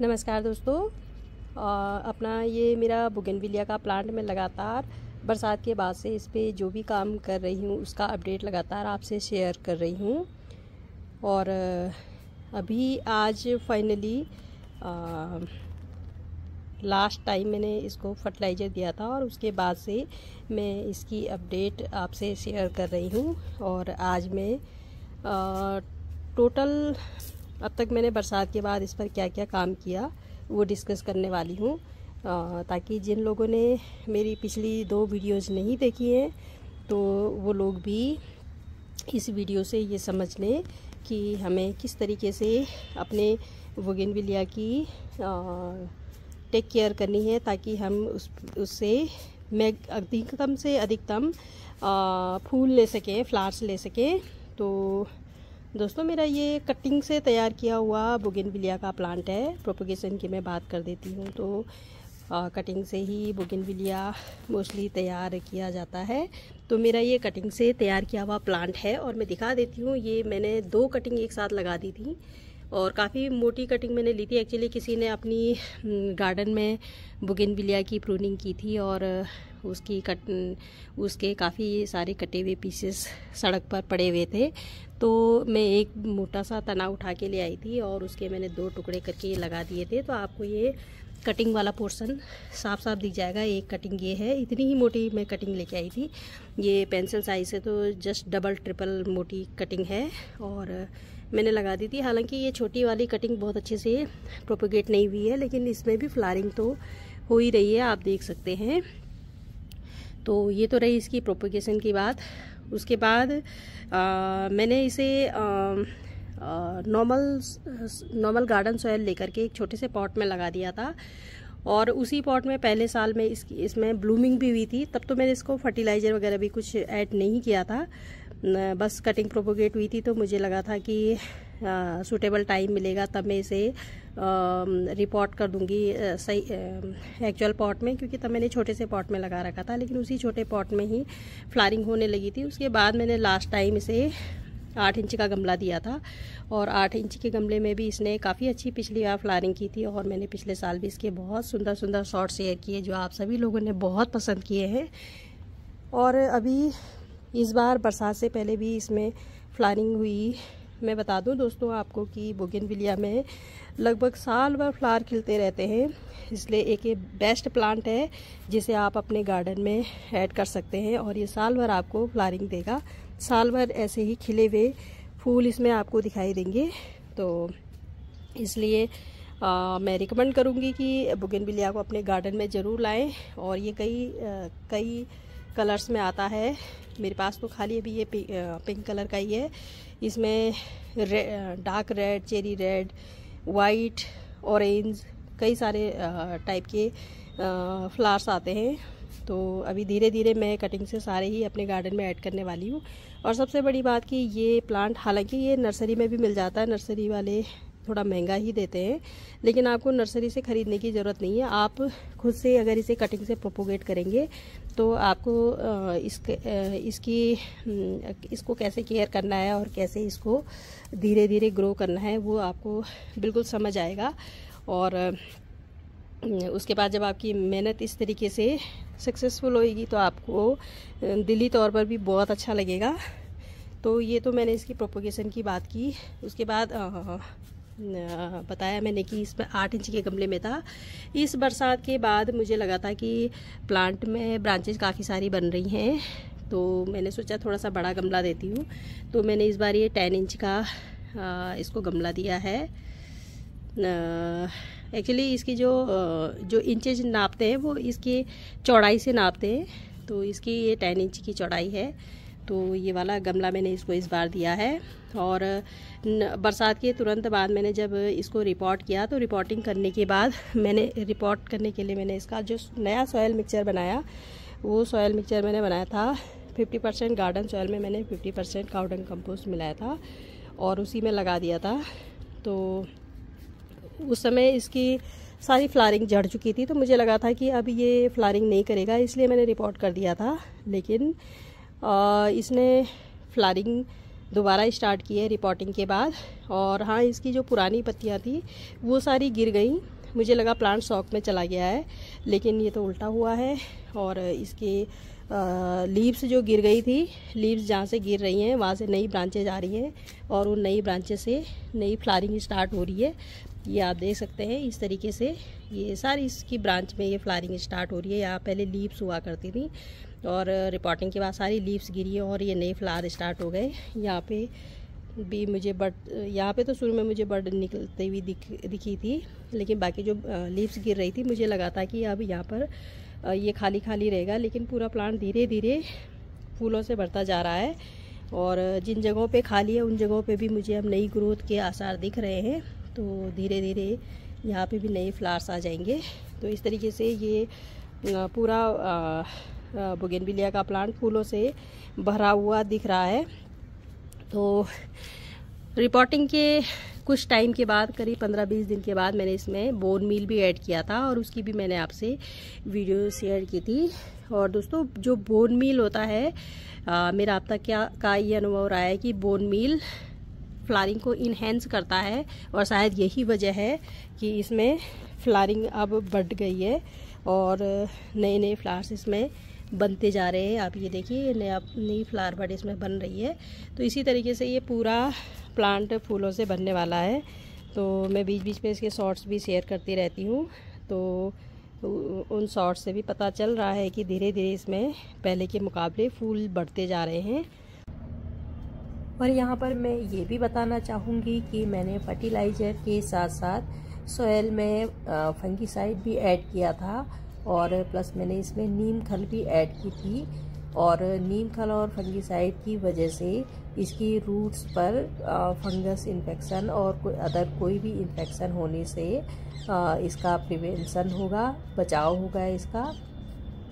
नमस्कार दोस्तों। अपना ये मेरा बोगनविलिया का प्लांट में लगातार बरसात के बाद से इस पे जो भी काम कर रही हूँ उसका अपडेट लगातार आपसे शेयर कर रही हूँ। और अभी आज फाइनली लास्ट टाइम मैंने इसको फर्टिलाइज़र दिया था और उसके बाद से मैं इसकी अपडेट आपसे शेयर कर रही हूँ। और आज मैं टोटल अब तक मैंने बरसात के बाद इस पर क्या क्या काम किया वो डिस्कस करने वाली हूँ, ताकि जिन लोगों ने मेरी पिछली 2 वीडियोज़ नहीं देखी हैं तो वो लोग भी इस वीडियो से ये समझ लें कि हमें किस तरीके से अपने बोगनविलिया की टेक केयर करनी है, ताकि हम उससे मैं अधिकतम से अधिकतम फूल ले सकें, फ्लावर्स ले सकें। तो दोस्तों, मेरा ये कटिंग से तैयार किया हुआ बोगनविलिया का प्लांट है। प्रोपगेशन की मैं बात कर देती हूँ तो कटिंग से ही बोगनविलिया मोस्टली तैयार किया जाता है। तो मेरा ये कटिंग से तैयार किया हुआ प्लांट है और मैं दिखा देती हूँ। ये मैंने 2 कटिंग एक साथ लगा दी थी और काफ़ी मोटी कटिंग मैंने ली थी। एक्चुअली किसी ने अपनी गार्डन में बोगनविलिया की प्रूनिंग की थी और उसके काफ़ी सारे कटे हुए पीसेस सड़क पर पड़े हुए थे। तो मैं एक मोटा सा तना उठा के ले आई थी और उसके मैंने 2 टुकड़े करके लगा दिए थे। तो आपको ये कटिंग वाला पोर्शन साफ साफ दिख जाएगा। एक कटिंग ये है, इतनी ही मोटी मैं कटिंग लेके आई थी। ये पेंसिल साइज से तो जस्ट डबल ट्रिपल मोटी कटिंग है और मैंने लगा दी थी। हालांकि ये छोटी वाली कटिंग बहुत अच्छे से प्रोपोगेट नहीं हुई है, लेकिन इसमें भी फ्लावरिंग तो हो ही रही है, आप देख सकते हैं। तो ये तो रही इसकी प्रोपोगेशन की बात। उसके बाद मैंने इसे नॉर्मल गार्डन सॉयल लेकर के एक छोटे से पॉट में लगा दिया था और उसी पॉट में पहले साल में इसमें ब्लूमिंग भी हुई थी। तब तो मैंने इसको फर्टिलाइज़र वगैरह भी कुछ ऐड नहीं किया था, बस कटिंग प्रोपोगेट हुई थी। तो मुझे लगा था कि सूटेबल टाइम मिलेगा तब मैं इसे रिपोर्ट कर दूंगी सही एक्चुअल पॉट में, क्योंकि तब मैंने छोटे से पॉट में लगा रखा था। लेकिन उसी छोटे पॉट में ही फ्लावरिंग होने लगी थी। उसके बाद मैंने लास्ट टाइम इसे 8 इंच का गमला दिया था और 8 इंच के गमले में भी इसने काफ़ी अच्छी पिछली बार फ्लावरिंग की थी और मैंने पिछले साल भी इसके बहुत सुंदर सुंदर शॉट शेयर किए जो आप सभी लोगों ने बहुत पसंद किए हैं। और अभी इस बार बरसात से पहले भी इसमें फ्लावरिंग हुई। मैं बता दूं दोस्तों आपको कि बोगनविलिया में लगभग साल भर फ्लावर खिलते रहते हैं, इसलिए एक ये बेस्ट प्लांट है जिसे आप अपने गार्डन में ऐड कर सकते हैं और ये साल भर आपको फ्लावरिंग देगा। साल भर ऐसे ही खिले हुए फूल इसमें आपको दिखाई देंगे। तो इसलिए मैं रिकमेंड करूँगी कि बोगनविलिया को अपने गार्डन में ज़रूर लाएं। और ये कई कलर्स में आता है। मेरे पास तो खाली अभी ये पिंक कलर का ही है। इसमें dark red, cherry red, white, orange, कई सारे टाइप के फ्लावर्स आते हैं। तो अभी धीरे धीरे मैं कटिंग से सारे ही अपने गार्डन में ऐड करने वाली हूँ। और सबसे बड़ी बात कि ये प्लांट हालांकि ये नर्सरी में भी मिल जाता है, नर्सरी वाले थोड़ा महंगा ही देते हैं, लेकिन आपको नर्सरी से ख़रीदने की ज़रूरत नहीं है। आप खुद से अगर इसे कटिंग से प्रोपोगेट करेंगे तो आपको इसको कैसे केयर करना है और कैसे इसको धीरे धीरे ग्रो करना है वो आपको बिल्कुल समझ आएगा। और उसके बाद जब आपकी मेहनत इस तरीके से सक्सेसफुल होएगी तो आपको दिली तौर पर भी बहुत अच्छा लगेगा। तो ये तो मैंने इसकी प्रोपोगेशन की बात की। उसके बाद बताया मैंने कि इसमें 8 इंच के गमले में था। इस बरसात के बाद मुझे लगा था कि प्लांट में ब्रांचेस काफ़ी सारी बन रही हैं, तो मैंने सोचा थोड़ा सा बड़ा गमला देती हूँ। तो मैंने इस बार ये 10 इंच का इसको गमला दिया है। एक्चुअली इसकी जो इंचेज नापते हैं वो इसकी चौड़ाई से नापते हैं। तो इसकी ये 10 इंच की चौड़ाई है। तो ये वाला गमला मैंने इसको इस बार दिया है। और बरसात के तुरंत बाद मैंने जब इसको रिपोर्ट किया तो रिपोर्टिंग करने के बाद रिपोर्ट करने के लिए मैंने इसका जो नया सॉयल मिक्सचर बनाया, वो सॉयल मिक्सचर मैंने बनाया था 50% गार्डन सॉयल में मैंने 50% काऊ डंग कंपोस्ट मिलाया था और उसी में लगा दिया था। तो उस समय इसकी सारी फ्लावरिंग झड़ चुकी थी, तो मुझे लगा था कि अब ये फ्लावरिंग नहीं करेगा, इसलिए मैंने रिपोर्ट कर दिया था। लेकिन इसने फ्लावरिंग दोबारा स्टार्ट की है रिपोर्टिंग के बाद। और हाँ, इसकी जो पुरानी पत्तियाँ थी वो सारी गिर गई। मुझे लगा प्लांट शॉक में चला गया है, लेकिन ये तो उल्टा हुआ है। और इसके लीव्स जो गिर गई थी, लीव्स जहाँ से गिर रही हैं वहाँ से नई ब्रांचेज आ रही हैं और उन नई ब्रांचेज से नई फ्लावरिंग स्टार्ट हो रही है। ये आप देख सकते हैं इस तरीके से ये सारी इसकी ब्रांच में ये फ्लावरिंग स्टार्ट हो रही है। यहाँ पहले लीव्स हुआ करती थी और रिपोर्टिंग के बाद सारी लीव्स गिरी और ये नए फ्लावर स्टार्ट हो गए। यहाँ पे भी मुझे यहाँ पे तो शुरू में मुझे बर्ड निकलती हुई दिखी थी, लेकिन बाकी जो लीव्स गिर रही थी मुझे लगा था कि अब यहाँ पर ये खाली खाली रहेगा, लेकिन पूरा प्लांट धीरे धीरे फूलों से भरता जा रहा है। और जिन जगहों पे खाली है उन जगहों पे भी मुझे अब नई ग्रोथ के आसार दिख रहे हैं। तो धीरे धीरे यहाँ पे भी नए फ्लावर्स आ जाएंगे। तो इस तरीके से ये पूरा बोगेनविलिया का प्लांट फूलों से भरा हुआ दिख रहा है। तो रिपोर्टिंग के कुछ टाइम के बाद, करीब 15-20 दिन के बाद, मैंने इसमें बोन मील भी ऐड किया था और उसकी भी मैंने आपसे वीडियो शेयर की थी। और दोस्तों, जो बोन मील होता है, मेरा अब तक का ये अनुभव रहा है कि बोन मील फ्लावरिंग को इन्हेंस करता है और शायद यही वजह है कि इसमें फ्लावरिंग अब बढ़ गई है और नए नए फ्लावर्स इसमें बनते जा रहे हैं। आप ये देखिए, नई फ्लावर बड इसमें बन रही है। तो इसी तरीके से ये पूरा प्लांट फूलों से बनने वाला है। तो मैं बीच बीच में इसके शॉर्ट्स भी शेयर करती रहती हूँ। तो उन शॉर्ट्स से भी पता चल रहा है कि धीरे धीरे इसमें पहले के मुकाबले फूल बढ़ते जा रहे हैं। और यहाँ पर मैं ये भी बताना चाहूँगी कि मैंने फर्टिलाइज़र के साथ साथ सॉइल में फंगीसाइड भी ऐड किया था और प्लस मैंने इसमें नीम खल भी ऐड की थी। और नीम खल और फंगीसाइड की वजह से इसकी रूट्स पर फंगस इन्फेक्शन और कोई भी इन्फेक्शन होने से इसका प्रिवेंशन होगा, बचाव होगा इसका।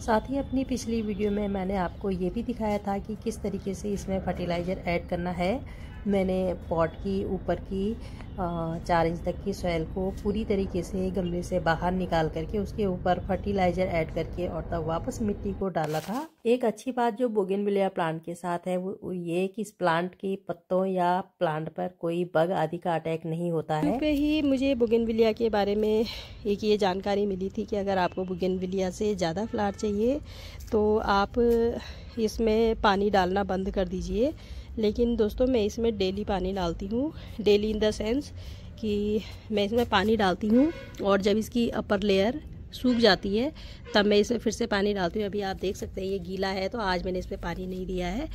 साथ ही अपनी पिछली वीडियो में मैंने आपको ये भी दिखाया था कि किस तरीके से इसमें फर्टिलाइज़र ऐड करना है। मैंने पॉट की ऊपर की 4 इंच तक की सॉइल को पूरी तरीके से गमले से बाहर निकाल करके उसके ऊपर फर्टिलाइज़र ऐड करके और तब वापस मिट्टी को डाला था। एक अच्छी बात जो बोगेनविलिया प्लांट के साथ है वो ये कि इस प्लांट के पत्तों या प्लांट पर कोई बग आदि का अटैक नहीं होता है। पे ही मुझे बोगेनविलिया के बारे में एक ये जानकारी मिली थी कि अगर आपको बोगेनविलिया से ज़्यादा फ्लावर चाहिए तो आप इसमें पानी डालना बंद कर दीजिए। लेकिन दोस्तों, मैं इसमें डेली पानी डालती हूँ। डेली इन द सेंस कि मैं इसमें पानी डालती हूँ और जब इसकी अपर लेयर सूख जाती है तब मैं इसमें फिर से पानी डालती हूँ। अभी आप देख सकते हैं ये गीला है तो आज मैंने इसमें पानी नहीं दिया है।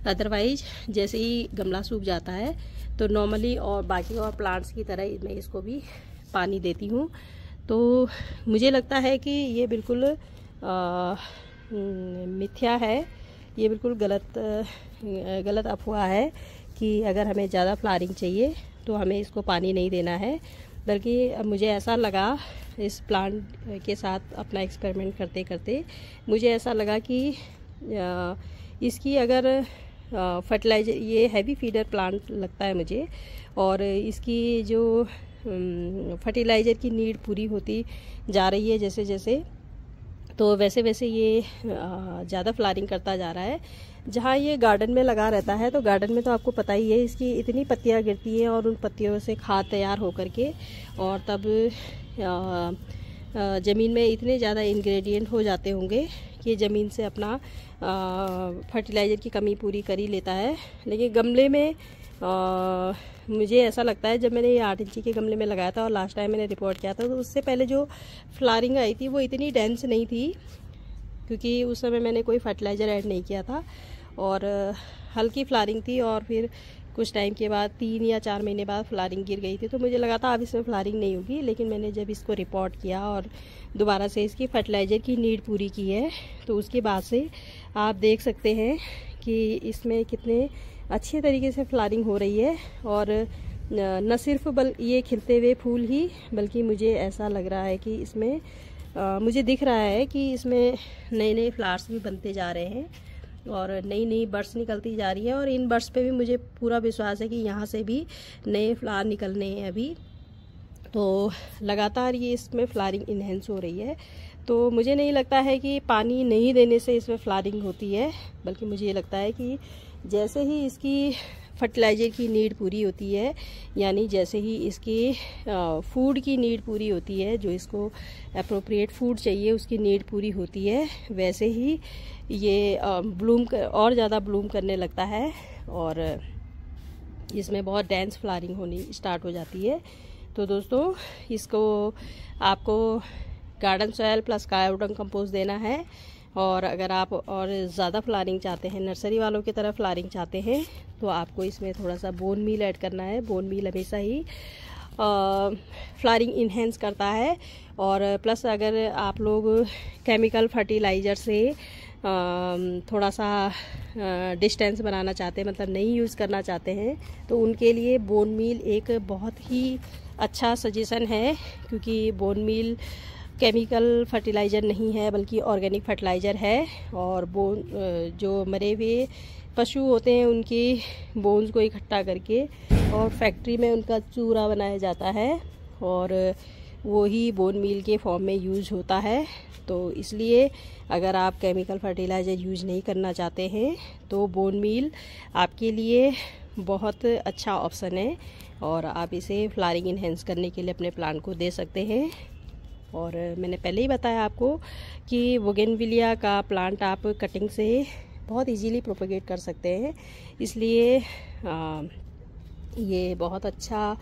अदरवाइज जैसे ही गमला सूख जाता है तो नॉर्मली और बाकी और प्लांट्स की तरह मैं इसको भी पानी देती हूँ। तो मुझे लगता है कि ये बिल्कुल मिथ्या है, ये बिल्कुल गलत अफवाह है कि अगर हमें ज़्यादा फ्लावरिंग चाहिए तो हमें इसको पानी नहीं देना है। बल्कि मुझे ऐसा लगा इस प्लांट के साथ अपना एक्सपेरिमेंट करते करते मुझे ऐसा लगा कि इसकी अगर फर्टिलाइज़र, ये हैवी फीडर प्लांट लगता है मुझे, और इसकी जो फर्टिलाइज़र की नीड पूरी होती जा रही है जैसे जैसे, तो वैसे वैसे ये ज़्यादा फ्लावरिंग करता जा रहा है। जहाँ ये गार्डन में लगा रहता है तो गार्डन में तो आपको पता ही है इसकी इतनी पत्तियाँ गिरती हैं और उन पत्तियों से खाद तैयार होकर के और तब ज़मीन में इतने ज़्यादा इंग्रेडिएंट हो जाते होंगे कि ज़मीन से अपना फर्टिलाइज़र की कमी पूरी कर ही लेता है। लेकिन गमले में मुझे ऐसा लगता है, जब मैंने ये 8 इंची के गमले में लगाया था और लास्ट टाइम मैंने रिपोर्ट किया था तो उससे पहले जो फ्लावरिंग आई थी वो इतनी डेंस नहीं थी, क्योंकि उस समय मैंने कोई फर्टिलाइज़र ऐड नहीं किया था और हल्की फ्लावरिंग थी। और फिर कुछ टाइम के बाद 3 या 4 महीने बाद फ्लावरिंग गिर गई थी, तो मुझे लगा था अब इसमें फ्लावरिंग नहीं होगी। लेकिन मैंने जब इसको रिपोर्ट किया और दोबारा से इसकी फर्टिलाइज़र की नीड पूरी की है तो उसके बाद से आप देख सकते हैं कि इसमें कितने अच्छे तरीके से फ्लावरिंग हो रही है। और न सिर्फ ये खिलते हुए फूल ही, बल्कि मुझे ऐसा लग रहा है कि इसमें मुझे दिख रहा है कि इसमें नए नए फ्लावर्स भी बनते जा रहे हैं और नई नई बर्ड्स निकलती जा रही है। और इन बर्ड्स पे भी मुझे पूरा विश्वास है कि यहाँ से भी नए फ्लावर निकलने हैं अभी। तो लगातार ये इसमें फ्लावरिंग इन्हेंस हो रही है। तो मुझे नहीं लगता है कि पानी नहीं देने से इसमें फ्लावरिंग होती है, बल्कि मुझे ये लगता है कि जैसे ही इसकी फर्टिलाइज़र की नीड पूरी होती है, यानी जैसे ही इसकी फूड की नीड पूरी होती है, जो इसको अप्रोप्रिएट फूड चाहिए उसकी नीड पूरी होती है, वैसे ही ये और ज़्यादा ब्लूम करने लगता है और इसमें बहुत डेंस फ्लावरिंग होनी स्टार्ट हो जाती है। तो दोस्तों, इसको आपको गार्डन सॉयल प्लस कायोडोन कंपोस्ट देना है। और अगर आप और ज़्यादा फ्लावरिंग चाहते हैं, नर्सरी वालों की तरह फ्लावरिंग चाहते हैं, तो आपको इसमें थोड़ा सा बोन मील ऐड करना है। बोन मील हमेशा ही फ्लावरिंग इन्हेंस करता है। और प्लस अगर आप लोग केमिकल फर्टिलाइज़र से थोड़ा सा डिस्टेंस बनाना चाहते हैं, मतलब नहीं यूज़ करना चाहते हैं, तो उनके लिए बोन मील एक बहुत ही अच्छा सजेशन है, क्योंकि बोन मील केमिकल फर्टिलाइज़र नहीं है बल्कि ऑर्गेनिक फर्टिलाइज़र है। और जो मरे हुए पशु होते हैं उनकी बोन्स को इकट्ठा करके और फैक्ट्री में उनका चूरा बनाया जाता है और वो ही बोन मील के फॉर्म में यूज़ होता है। तो इसलिए अगर आप केमिकल फर्टिलाइज़र यूज़ नहीं करना चाहते हैं तो बोन मील आपके लिए बहुत अच्छा ऑप्शन है और आप इसे फ्लावरिंग इन्हेंस करने के लिए अपने प्लांट को दे सकते हैं। और मैंने पहले ही बताया आपको कि बोगेनविलिया का प्लांट आप कटिंग से बहुत इजीली प्रोपेगेट कर सकते हैं, इसलिए ये बहुत अच्छा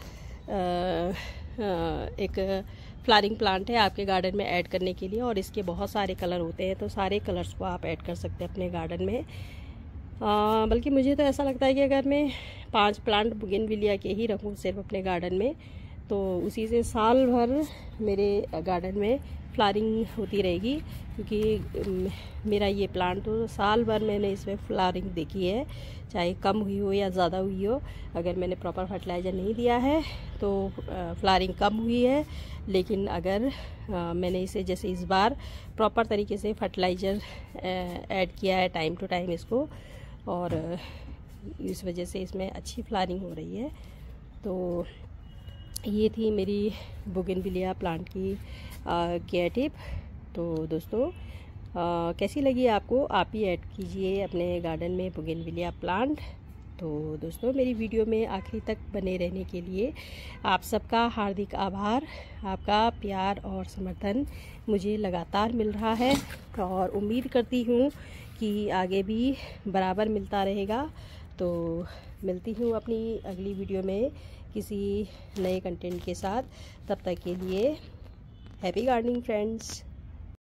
एक फ्लावरिंग प्लांट है आपके गार्डन में ऐड करने के लिए। और इसके बहुत सारे कलर होते हैं, तो सारे कलर्स को आप ऐड कर सकते हैं अपने गार्डन में। बल्कि मुझे तो ऐसा लगता है कि अगर मैं 5 प्लांट बोगेनविलिया के ही रखूँ सिर्फ अपने गार्डन में, तो उसी से साल भर मेरे गार्डन में फ्लावरिंग होती रहेगी, क्योंकि मेरा ये प्लांट तो साल भर मैंने इसमें फ्लावरिंग देखी है, चाहे कम हुई हो या ज़्यादा हुई हो। अगर मैंने प्रॉपर फर्टिलाइज़र नहीं दिया है तो फ्लावरिंग कम हुई है, लेकिन अगर मैंने इसे जैसे इस बार प्रॉपर तरीके से फर्टिलाइज़र ऐड किया है टाइम टू टाइम इसको, और इस वजह से इसमें अच्छी फ्लावरिंग हो रही है। तो ये थी मेरी बोगेनविलिया प्लांट की केयर टिप। तो दोस्तों, कैसी लगी आपको? आप ही ऐड कीजिए अपने गार्डन में बोगेनविलिया प्लांट। तो दोस्तों, मेरी वीडियो में आखिरी तक बने रहने के लिए आप सबका हार्दिक आभार। आपका प्यार और समर्थन मुझे लगातार मिल रहा है और उम्मीद करती हूँ कि आगे भी बराबर मिलता रहेगा। तो मिलती हूँ अपनी अगली वीडियो में किसी नए कंटेंट के साथ। तब तक के लिए हैप्पी गार्डनिंग फ्रेंड्स।